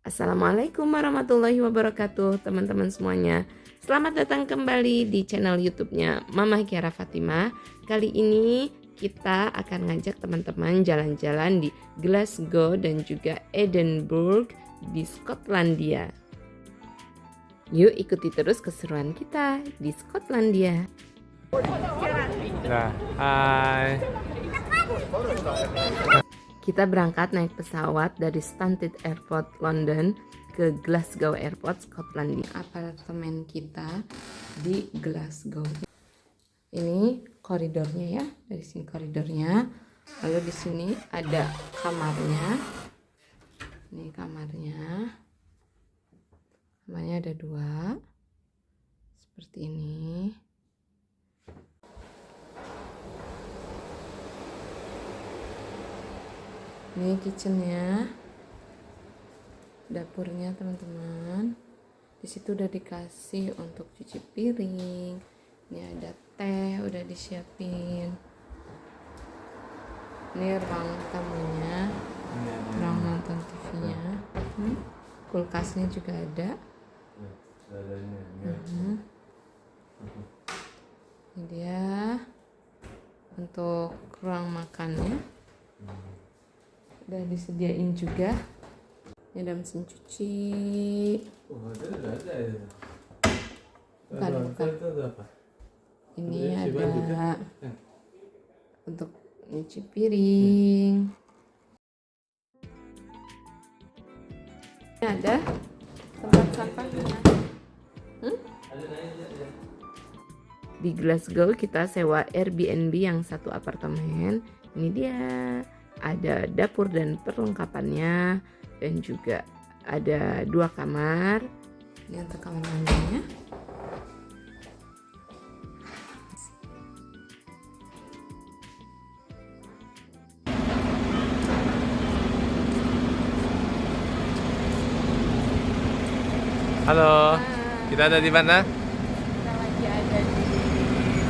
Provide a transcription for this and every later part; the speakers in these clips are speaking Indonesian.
Assalamualaikum warahmatullahi wabarakatuh, teman-teman semuanya. Selamat datang kembali di channel YouTube-nya Mama Kiara Fatimah. Kali ini kita akan ngajak teman-teman jalan-jalan di Glasgow dan juga Edinburgh di Skotlandia. Yuk ikuti terus keseruan kita di Skotlandia. Nah, hai. Kita berangkat naik pesawat dari Stansted Airport London ke Glasgow Airport Skotlandia. Apartemen kita di Glasgow. Ini koridornya ya, dari sini koridornya. Lalu di sini ada kamarnya. Ini kamarnya. Kamarnya ada 2. Seperti ini. Ini kitchennya, dapurnya teman-teman. Di situ udah dikasih untuk cuci piring. Ini ada teh udah disiapin. Ini ruang tamunya, ruang nonton TV-nya. Kulkasnya juga ada. Ini dia untuk ruang makannya. Udah disediain juga. Ini ada mesin cuci. Bukan. Ini ada untuk nyuci piring. Ini ada tempat sampahnya. Di Glasgow kita sewa Airbnb yang 1 apartemen. Ini dia. Ada dapur dan perlengkapannya, dan juga ada 2 kamar. Ini untuk kamar mandinya. Halo. Kita ada di mana? Kita lagi ada di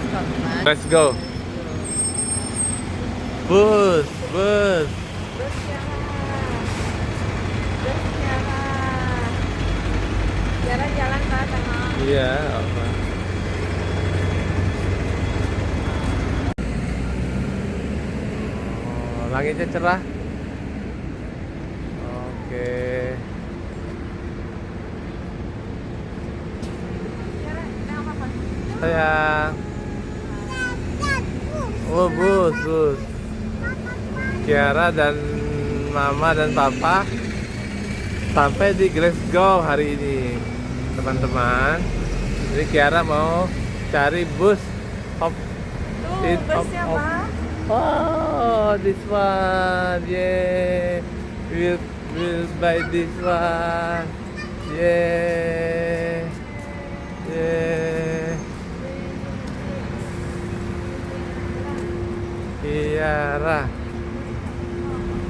Scotland. Let's go. Bus. Bus Kiara jalan ke sana. Iya, apa? Oh, langitnya cerah. Oke. Sayang. Oh, bus. Kiara dan Mama dan Papa sampai di Glasgow hari ini, teman-teman. Jadi Kiara mau cari bus hop in Busnya hop. Oh, this one, yeah. We'll buy this one, yeah. Kiara.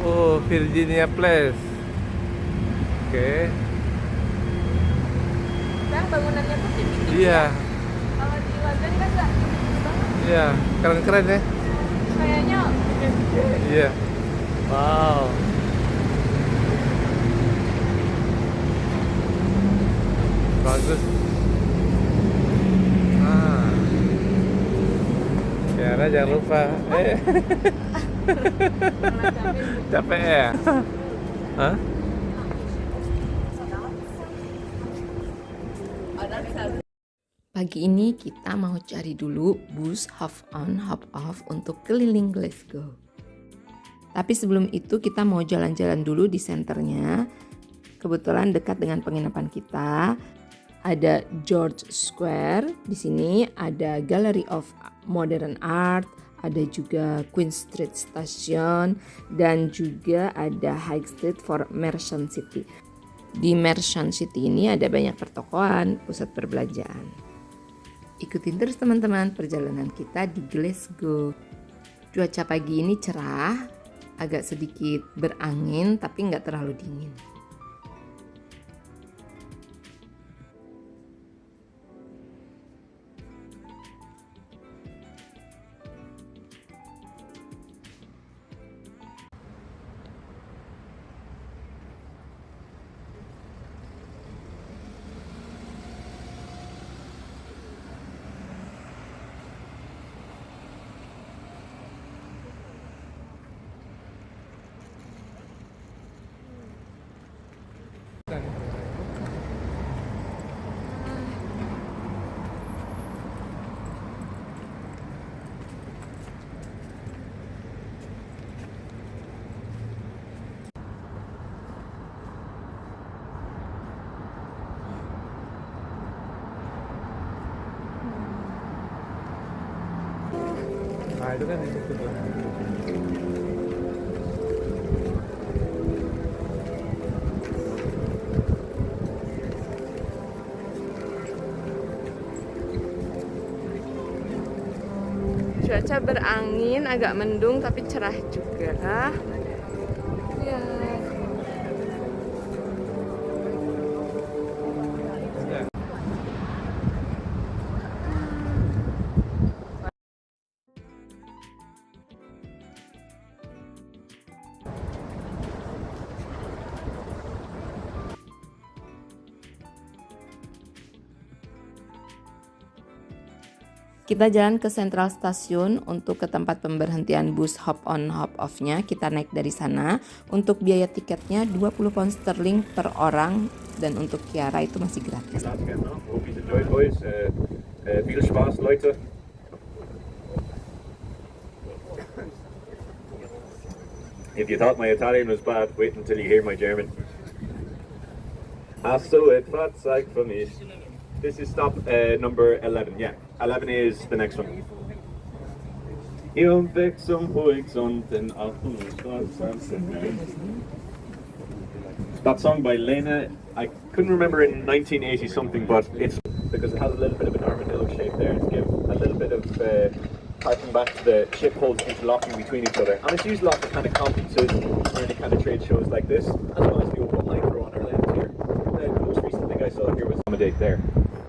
Oh, Virginia Place. Oke. Kan bangunannya tuh tinggi-tinggi. Iya, Kalau di London kan nggak tinggi banget. iya, keren-keren ya. Kayaknya gede. Iya. Wow. Bagus. Ah. Kiara jangan lupa. Capek ya? Hah? Pagi ini kita mau cari dulu bus hop on hop off untuk keliling Glasgow. Tapi sebelum itu kita mau jalan-jalan dulu di senternya. Kebetulan dekat dengan penginapan kita. Ada George Square, di sini ada Gallery of Modern Art, ada juga Queen Street Station, dan juga ada High Street for Merchant City. Di Merchant City ini ada banyak pertokoan, pusat perbelanjaan. Ikutin terus teman-teman perjalanan kita di Glasgow. Cuaca pagi ini cerah, agak sedikit berangin tapi nggak terlalu dingin. Nah itu kan itu tuh. Cuaca berangin, agak mendung tapi cerah juga. Ya. Kita jalan ke Central Station untuk ke tempat pemberhentian bus hop on hop off-nya. Kita naik dari sana. Untuk biaya tiketnya 20 pound sterling per orang dan untuk Kiara itu masih gratis. Viel Spaß, Leute. If you thought my Italian was bad, wait until you hear my German. Hast du etwas Zeit für mich? This is stop number 11, yeah. 11 is the next one. Iom weg zum Horizont, den that song by Lena, I couldn't remember in 1980 something, but it's because it has a little bit of an armadillo shape there to give a little bit of harking back to the ship holes interlocking between each other. And it's used a lot for kind of conferences or any kind of trade shows like this, as well as the open micro on our left here. The most recent thing I saw here was accommodate there.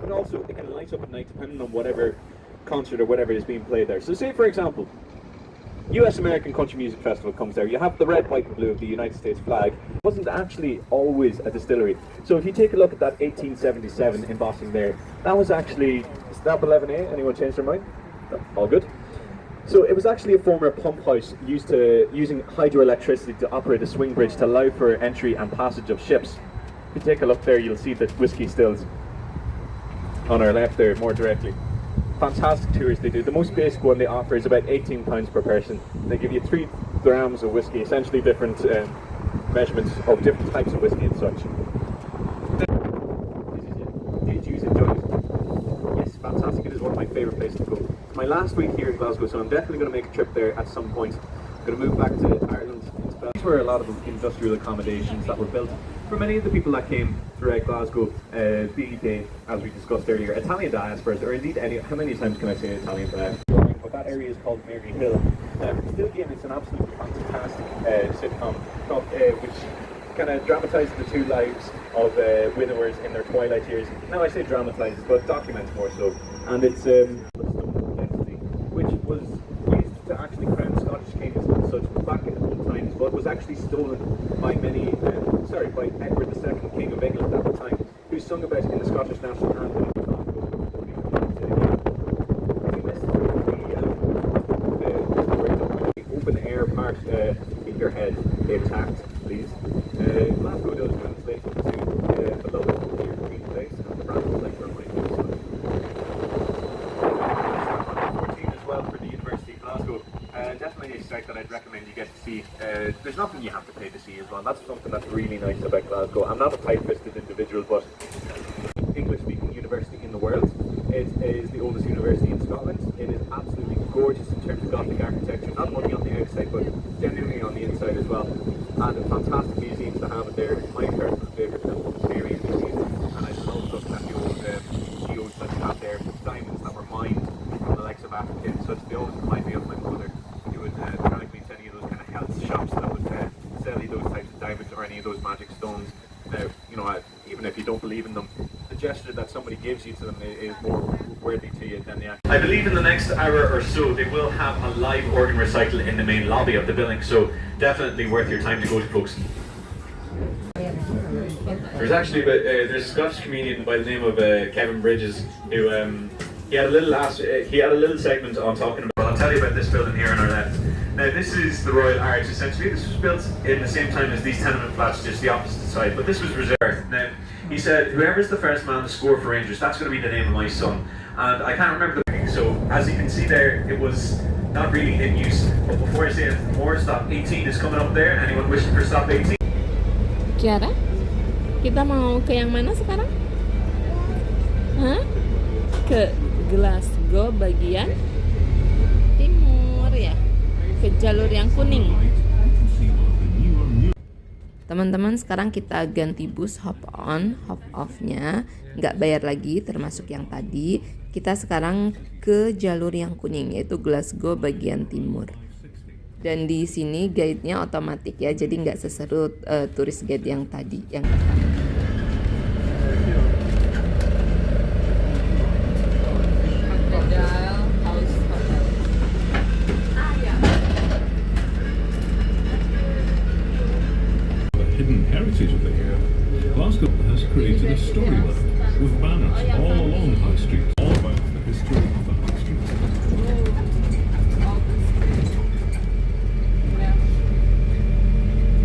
But also it can light up at night depending on whatever concert or whatever is being played there. So say for example, US American Country Music Festival comes there. You have the red, white and blue of the United States flag. It wasn't actually always a distillery. So if you take a look at that 1877 embossing there, that was actually, is that 11A? Anyone change their mind? No, all good. So it was actually a former pump house using hydroelectricity to operate a swing bridge to allow for entry and passage of ships. If you take a look there, you'll see the whiskey stills on our left there more directly. Fantastic tours they do. The most basic one they offer is about £18 per person. They give you 3 grams of whiskey, essentially different measurements of different types of whiskey and such. Did you enjoy it? Yes, fantastic. It is one of my favourite places to go. It's my last week here in Glasgow, so I'm definitely going to make a trip there at some point. I'm going to move back to Ireland. These were a lot of industrial accommodations that were built for many of the people that came throughout Glasgow, be they, as we discussed earlier, Italian diasporas, or indeed any, how many times can I say Italian diaspora? But that area is called Mary Hill. Still again, it's an absolutely fantastic sitcom, which kind of dramatises the two lives of widowers in their twilight years. Now I say dramatises, but documents more so. And it's which was used to actually crown Scottish kings and such back in the old times, but was actually stolen by by Edward II, King of England at the time, who sung about in the Scottish national anthem. The open air part in your head intact, please. Glasgow does translate to below your green place and the Bramble Lake runway. 14 as well for the University of Glasgow. Definitely a site that I'd recommend you get to see. There's nothing you have to pay to see as well. That's something that's really nice about Glasgow. I'm not a tight-fisted individual, but English-speaking university in the world. It is the oldest university in Scotland. It is absolutely gorgeous in terms of Gothic architecture, not only on the outside, but genuinely on the inside as well. And fantastic museums to have it there. My personal favourite is the Bulgarian Museum, and I love looking at the old geodes that you have there, diamonds that were mined from the likes of Africa and such. They always remind me of my mother. Who would drag me to any of those kind of health shops that would sell you those types of diamonds or any of those magic stones. Now, you know, even if you don't believe in them, the gesture that somebody gives you to them is more worthy to you than the act. I believe in the next hour or so they will have a live organ recital in the main lobby of the building, so definitely worth your time to go to, folks. There's actually there's a Scottish comedian by the name of Kevin Bridges who he had a little segment on talking about. I'll tell you about this building here on our left. Now this is the Royal Arch essentially. This was built in the same time as these tenement flats, just the opposite side, but this was reserved. Now, he said, whoever's the first man to score for Rangers, that's going to be the name of my son. And I can't remember the name, so as you can see there, it was not really in use. But before I say anything more, stop 18 is coming up there. Anyone wishing for stop 18? Kiara, kita mau ke yang mana sekarang? Hah? Ke Glasgow bagian timur ya? Ke jalur yang kuning. Teman-teman, sekarang kita ganti bus hop on, hop off-nya. Nggak bayar lagi, termasuk yang tadi. Kita sekarang ke jalur yang kuning, yaitu Glasgow bagian timur. Dan di sini guide-nya otomatis ya, jadi nggak seseru turis guide yang tadi, yang pertama. Hidden heritage of the area, Glasgow has created a storyline with banners all along High Street, all about the history of the High Street.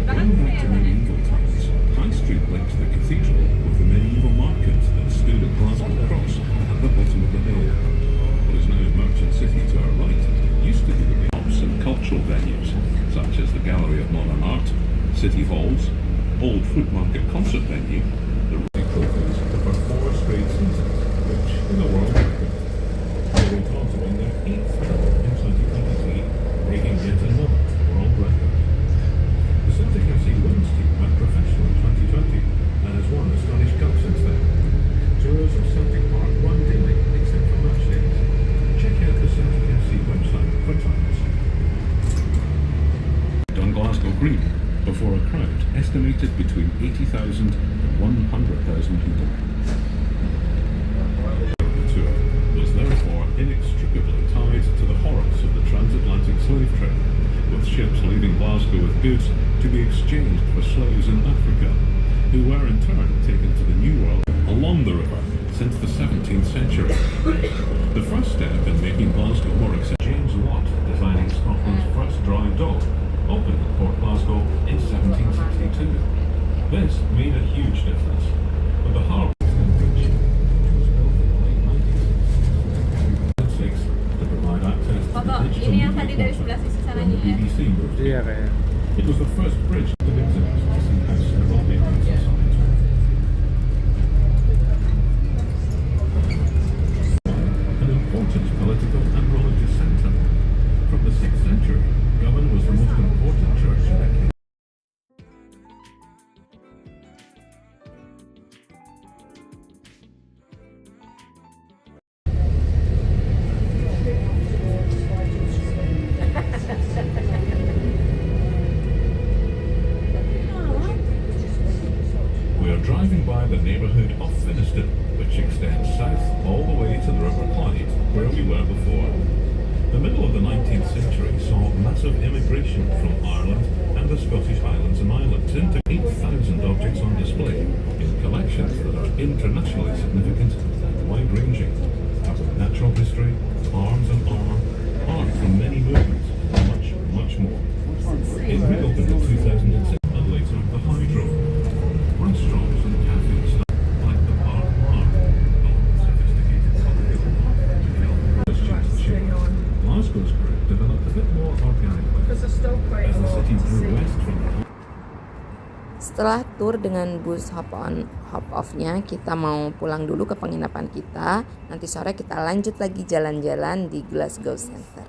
Going back to medieval times, High Street linked the cathedral with the medieval market that stood at Glasgow Cross at the bottom of the hill. What is now Merchant City to our right used to be the shops and cultural venues, such as the Gallery of Modern Art, City Halls, Old Food Market concert venue, the Rosie Trophies for 4 straight seasons, which is a world record. They went on to win their 8th title in 2023, breaking yet another world record. The Celtic FC women's team went professional in 2020 and has won the Scottish Cup since then. Tours of Celtic Park run daily except for match days. Check out the Celtic FC website for times. On Glasgow Green, before a crowd estimated between 80,000 and 100,000 people. The tour was therefore inextricably tied to the horrors of the transatlantic slave trade, with ships leaving Glasgow with goods to be exchanged for slaves in Africa, who were in turn taken to the New World along the river since the 17th century. The first step in making Glasgow more accessible, James Watt designing Scotland's first dry dock, opened at Port Glasgow in 1762. This made a huge difference, but the harbour bridge, which was built in the late 1960s to provide access to the digital media content when the BBC moved. Iya kayaknya. It was the first bridge to visitors to see how several areas of science work. An important political and religious centre. From the 6th century, Govan was the most important church in the kingdom. We are driving by the neighbourhood of Finnieston, which extends south all the way to the River Clyde, where we were before. The middle of the 19th century saw massive immigration from Ireland and the Scottish Highlands and Islands, into 8,000 objects on display in collections that are internationally significant and wide-ranging, covering natural history, arms and armour, art from many movements, and much, much more. It reopened in 2006 and later the Hydro. Restaurants and cafes like the Park Park, along with sophisticated Glasgow's group developed a bit more organically as the city grew west from the. Setelah tur dengan bus hop on hop off-nya, kita mau pulang dulu ke penginapan kita. Nanti sore kita lanjut lagi jalan-jalan di Glasgow Center.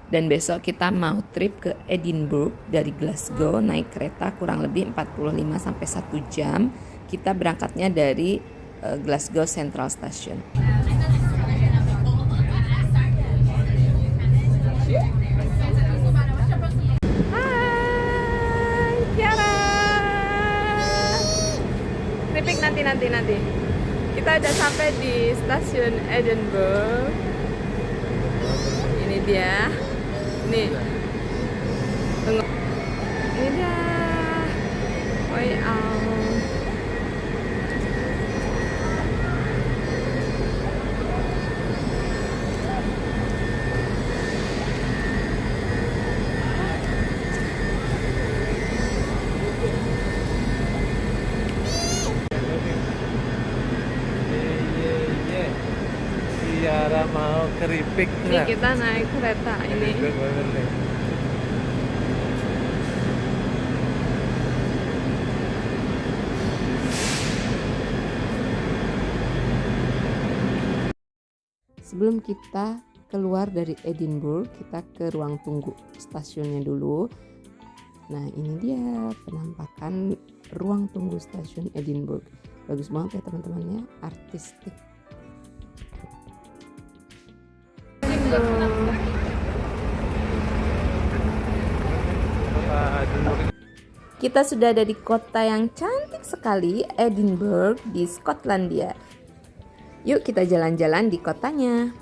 Dan besok kita mau trip ke Edinburgh dari Glasgow, naik kereta kurang lebih 45 sampai 1 jam. Kita berangkatnya dari Glasgow Central Station. Tripik nanti. Kita udah sampai di stasiun Edinburgh. Ini dia. Nih. Tunggu. Ini dia. Tiara mau keripik Ini kita naik kereta ini. banget nih. Sebelum kita keluar dari Edinburgh, kita ke ruang tunggu stasiunnya dulu. Nah, ini dia penampakan ruang tunggu stasiun Edinburgh. Bagus banget ya teman-temannya, artistik. Kita sudah ada di kota yang cantik sekali, Edinburgh di Skotlandia. Yuk kita jalan-jalan di kotanya.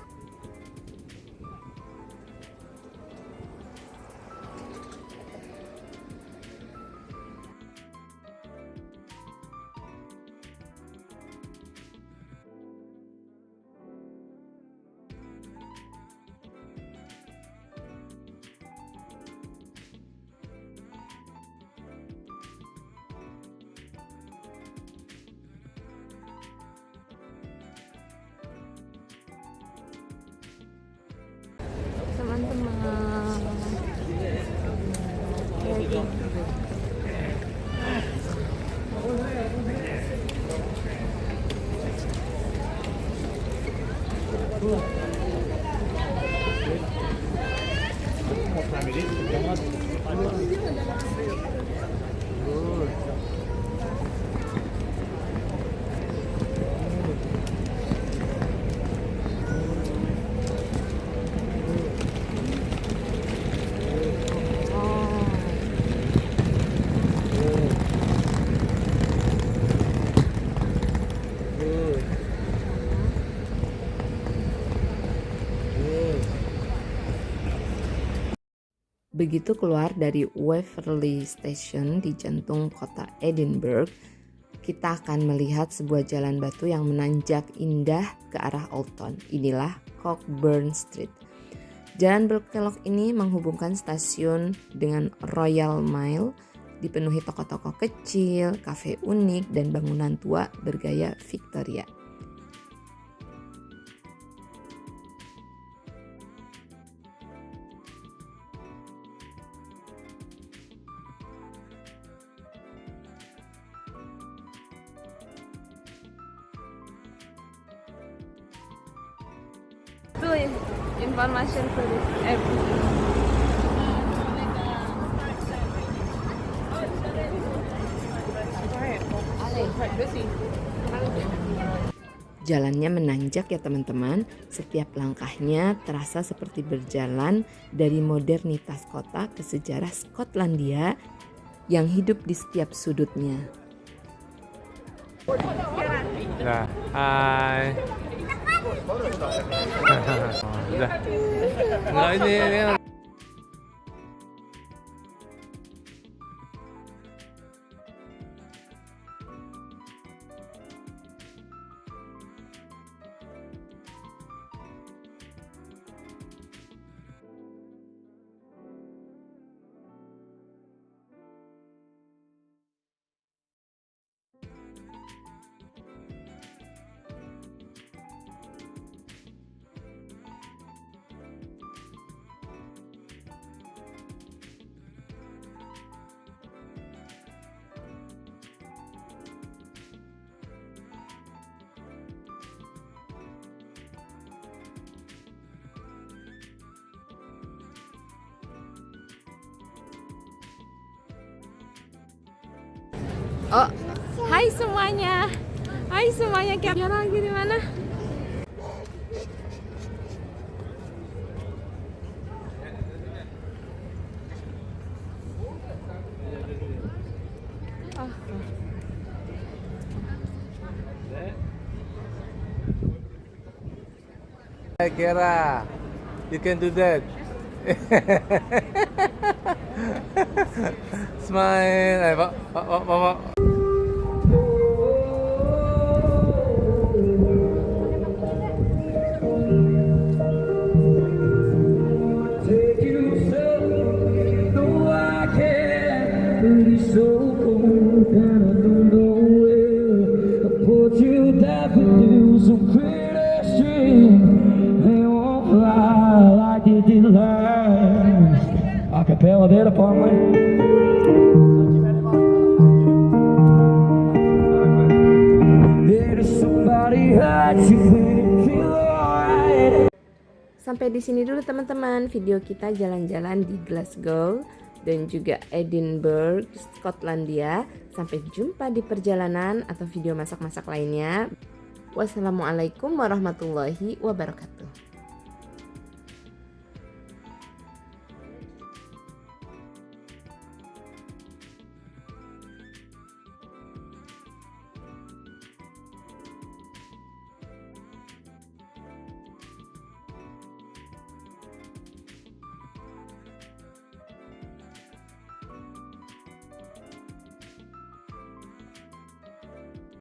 Teman-teman, begitu keluar dari Waverley Station di jantung kota Edinburgh, kita akan melihat sebuah jalan batu yang menanjak indah ke arah Old Town. Inilah Cockburn Street. Jalan berkelok ini menghubungkan stasiun dengan Royal Mile, dipenuhi toko-toko kecil, kafe unik, dan bangunan tua bergaya Victoria. Information for everything. Jalannya menanjak ya teman-teman. Setiap langkahnya terasa seperti berjalan dari modernitas kota ke sejarah Skotlandia yang hidup di setiap sudutnya. Nah, hai. Udah. Enggak ini. Oh, hai semuanya. Hai semuanya, Kiara lagi di mana? Hey Kiara, you can do that. Smile. Hey, Pak. Oh, det är det på mig. Sampai di sini dulu teman-teman video kita jalan-jalan di Glasgow dan juga Edinburgh, Skotlandia. Sampai jumpa di perjalanan atau video masak-masak lainnya. Wassalamualaikum warahmatullahi wabarakatuh.